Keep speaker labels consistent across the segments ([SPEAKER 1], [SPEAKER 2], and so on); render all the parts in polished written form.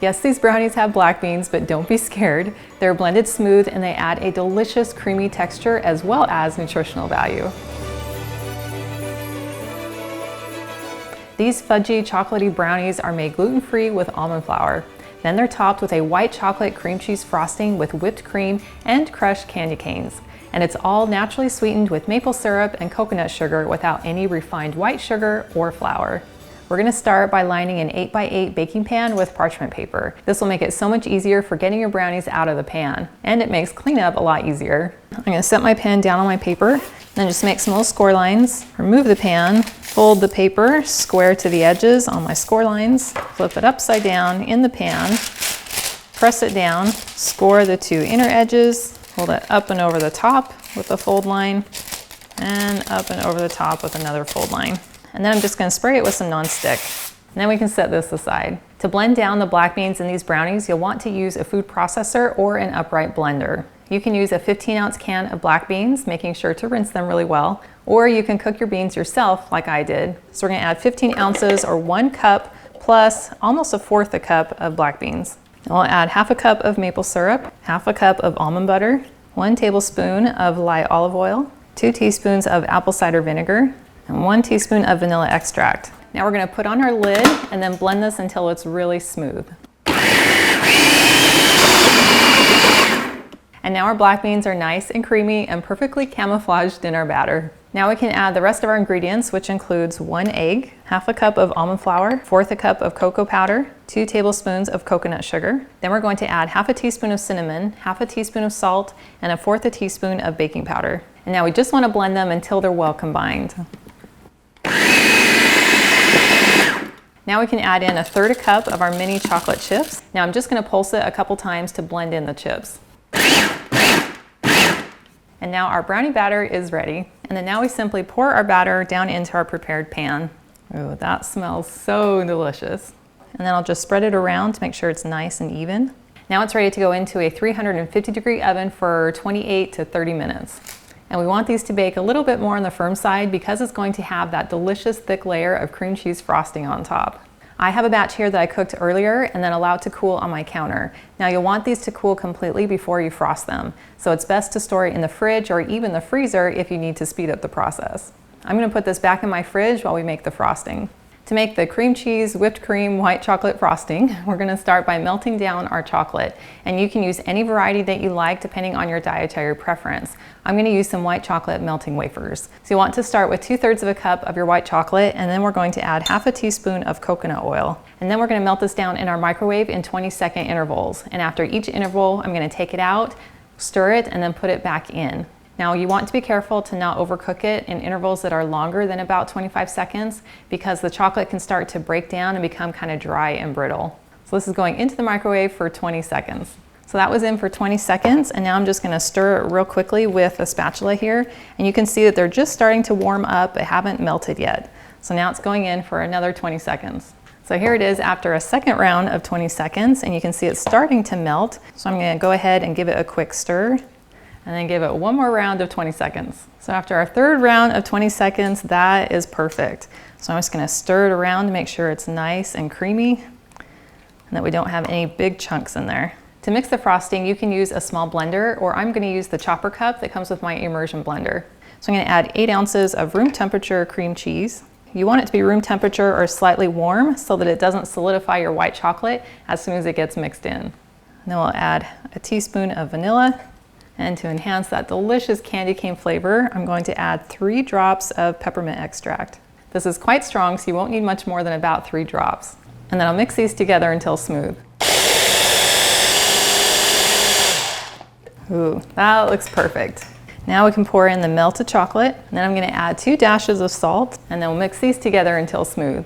[SPEAKER 1] Yes, these brownies have black beans, but don't be scared. They're blended smooth and they add a delicious creamy texture as well as nutritional value. These fudgy chocolatey brownies are made gluten-free with almond flour. Then they're topped with a white chocolate cream cheese frosting with whipped cream and crushed candy canes. And it's all naturally sweetened with maple syrup and coconut sugar without any refined white sugar or flour. We're gonna start by lining an 8x8 baking pan with parchment paper. This will make it so much easier for getting your brownies out of the pan, and it makes cleanup a lot easier. I'm gonna set my pan down on my paper, then just make some little score lines, remove the pan, fold the paper square to the edges on my score lines, flip it upside down in the pan, press it down, score the two inner edges, hold it up and over the top with a fold line, and up and over the top with another fold line. And then I'm just gonna spray it with some nonstick. And then we can set this aside. To blend down the black beans in these brownies, you'll want to use a food processor or an upright blender. You can use a 15-ounce can of black beans, making sure to rinse them really well, or you can cook your beans yourself like I did. So we're gonna add 15 ounces or 1 cup plus almost 1/4 a cup of black beans. And we'll add 1/2 cup of maple syrup, 1/2 cup of almond butter, 1 tablespoon of light olive oil, 2 teaspoons of apple cider vinegar, and 1 teaspoon of vanilla extract. Now we're gonna put on our lid and then blend this until it's really smooth. And now our black beans are nice and creamy and perfectly camouflaged in our batter. Now we can add the rest of our ingredients, which includes 1 egg, 1/2 cup of almond flour, 1/4 cup of cocoa powder, 2 tablespoons of coconut sugar. Then we're going to add 1/2 teaspoon of cinnamon, 1/2 teaspoon of salt, and 1/4 teaspoon of baking powder. And now we just want to blend them until they're well combined. Now we can add in 1/3 cup of our mini chocolate chips. Now I'm just going to pulse it a couple times to blend in the chips. And now our brownie batter is ready. And then now we simply pour our batter down into our prepared pan. Oh, that smells so delicious. And then I'll just spread it around to make sure it's nice and even. Now it's ready to go into a 350-degree oven for 28 to 30 minutes. And we want these to bake a little bit more on the firm side because it's going to have that delicious thick layer of cream cheese frosting on top. I have a batch here that I cooked earlier and then allowed to cool on my counter. Now you'll want these to cool completely before you frost them. So it's best to store it in the fridge or even the freezer if you need to speed up the process. I'm gonna put this back in my fridge while we make the frosting. To make the cream cheese, whipped cream, white chocolate frosting, we're gonna start by melting down our chocolate. And you can use any variety that you like depending on your dietary preference. I'm gonna use some white chocolate melting wafers. So you want to start with 2/3 of a cup of your white chocolate, and then we're going to add 1/2 teaspoon of coconut oil. And then we're gonna melt this down in our microwave in 20-second intervals. And after each interval, I'm gonna take it out, stir it, and then put it back in. Now you want to be careful to not overcook it in intervals that are longer than about 25 seconds because the chocolate can start to break down and become kind of dry and brittle. So this is going into the microwave for 20 seconds. So that was in for 20 seconds, and now I'm just gonna stir it real quickly with a spatula here, and you can see that they're just starting to warm up, but haven't melted yet. So now it's going in for another 20 seconds. So here it is after a second round of 20 seconds, and you can see it's starting to melt. So I'm gonna go ahead and give it a quick stir, and then give it one more round of 20 seconds. So after our third round of 20 seconds, that is perfect. So I'm just gonna stir it around to make sure it's nice and creamy and that we don't have any big chunks in there. To mix the frosting, you can use a small blender, or I'm gonna use the chopper cup that comes with my immersion blender. So I'm gonna add 8 ounces of room temperature cream cheese. You want it to be room temperature or slightly warm so that it doesn't solidify your white chocolate as soon as it gets mixed in. And then we'll add a teaspoon of vanilla. And to enhance that delicious candy cane flavor, I'm going to add 3 drops of peppermint extract. This is quite strong, so you won't need much more than about 3 drops. And then I'll mix these together until smooth. Ooh, that looks perfect. Now we can pour in the melted chocolate, and then I'm gonna add 2 dashes of salt, and then we'll mix these together until smooth.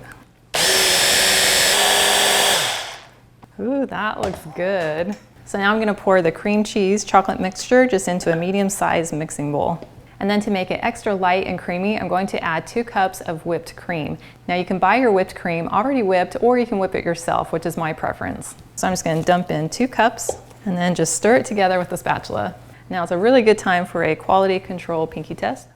[SPEAKER 1] Ooh, that looks good. So now I'm gonna pour the cream cheese chocolate mixture just into a medium-sized mixing bowl. And then to make it extra light and creamy, I'm going to add 2 cups of whipped cream. Now you can buy your whipped cream already whipped, or you can whip it yourself, which is my preference. So I'm just gonna dump in 2 cups and then just stir it together with the spatula. Now it's a really good time for a quality control pinky test.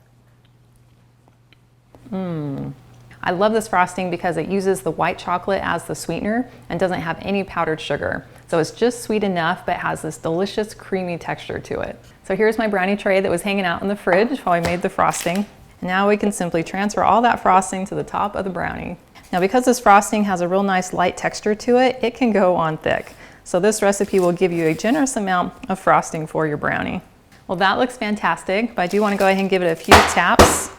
[SPEAKER 1] I love this frosting because it uses the white chocolate as the sweetener and doesn't have any powdered sugar. So it's just sweet enough, but has this delicious creamy texture to it. So here's my brownie tray that was hanging out in the fridge while I made the frosting. Now we can simply transfer all that frosting to the top of the brownie. Now because this frosting has a real nice light texture to it, it can go on thick. So this recipe will give you a generous amount of frosting for your brownie. Well, that looks fantastic, but I do want to go ahead and give it a few taps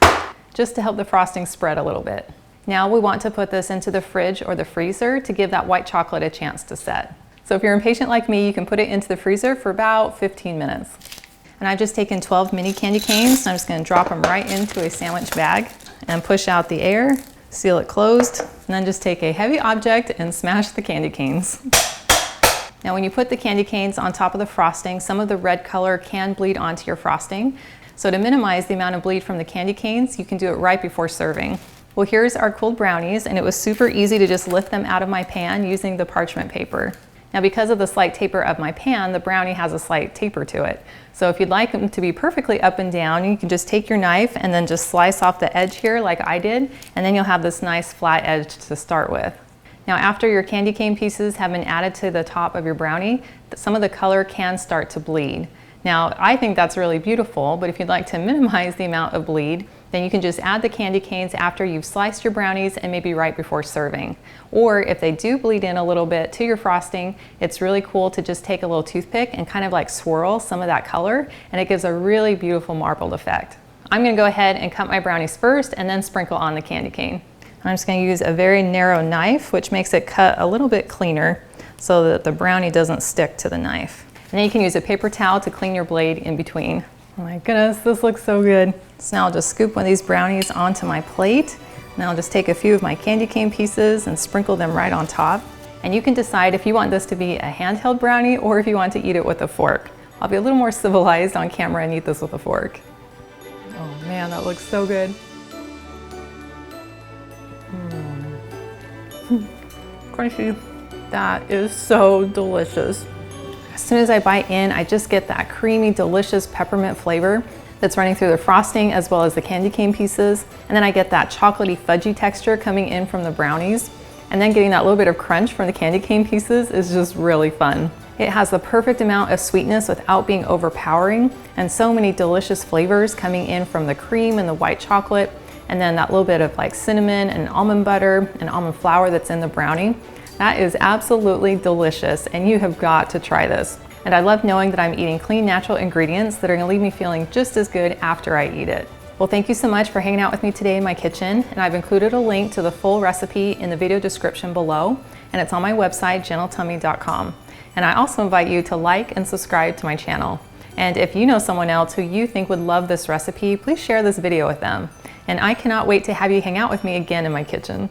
[SPEAKER 1] just to help the frosting spread a little bit. Now we want to put this into the fridge or the freezer to give that white chocolate a chance to set. So if you're impatient like me, you can put it into the freezer for about 15 minutes. And I've just taken 12 mini candy canes, and I'm just going to drop them right into a sandwich bag and push out the air, seal it closed, and then just take a heavy object and smash the candy canes. Now when you put the candy canes on top of the frosting, some of the red color can bleed onto your frosting. So to minimize the amount of bleed from the candy canes, you can do it right before serving. Well, here's our cooled brownies, and it was super easy to just lift them out of my pan using the parchment paper. Now because of the slight taper of my pan, the brownie has a slight taper to it. So if you'd like them to be perfectly up and down, you can just take your knife and then just slice off the edge here like I did, and then you'll have this nice flat edge to start with. Now after your candy cane pieces have been added to the top of your brownie, some of the color can start to bleed. Now I think that's really beautiful, but if you'd like to minimize the amount of bleed, then you can just add the candy canes after you've sliced your brownies and maybe right before serving. Or if they do bleed in a little bit to your frosting, it's really cool to just take a little toothpick and kind of like swirl some of that color, and it gives a really beautiful marbled effect. I'm gonna go ahead and cut my brownies first and then sprinkle on the candy cane. I'm just gonna use a very narrow knife, which makes it cut a little bit cleaner so that the brownie doesn't stick to the knife. And then you can use a paper towel to clean your blade in between. Oh my goodness, this looks so good. So now I'll just scoop one of these brownies onto my plate. And I'll just take a few of my candy cane pieces and sprinkle them right on top. And you can decide if you want this to be a handheld brownie or if you want to eat it with a fork. I'll be a little more civilized on camera and eat this with a fork. Oh man, that looks so good. Crunchy. That is so delicious. As soon as I bite in, I just get that creamy, delicious peppermint flavor that's running through the frosting as well as the candy cane pieces. And then I get that chocolatey fudgy texture coming in from the brownies. And then getting that little bit of crunch from the candy cane pieces is just really fun. It has the perfect amount of sweetness without being overpowering, and so many delicious flavors coming in from the cream and the white chocolate, and then that little bit of like cinnamon and almond butter and almond flour that's in the brownie. That is absolutely delicious, and you have got to try this. And I love knowing that I'm eating clean, natural ingredients that are gonna leave me feeling just as good after I eat it. Well, thank you so much for hanging out with me today in my kitchen, and I've included a link to the full recipe in the video description below, and it's on my website, gentletummy.com. And I also invite you to like and subscribe to my channel. And if you know someone else who you think would love this recipe, please share this video with them. And I cannot wait to have you hang out with me again in my kitchen.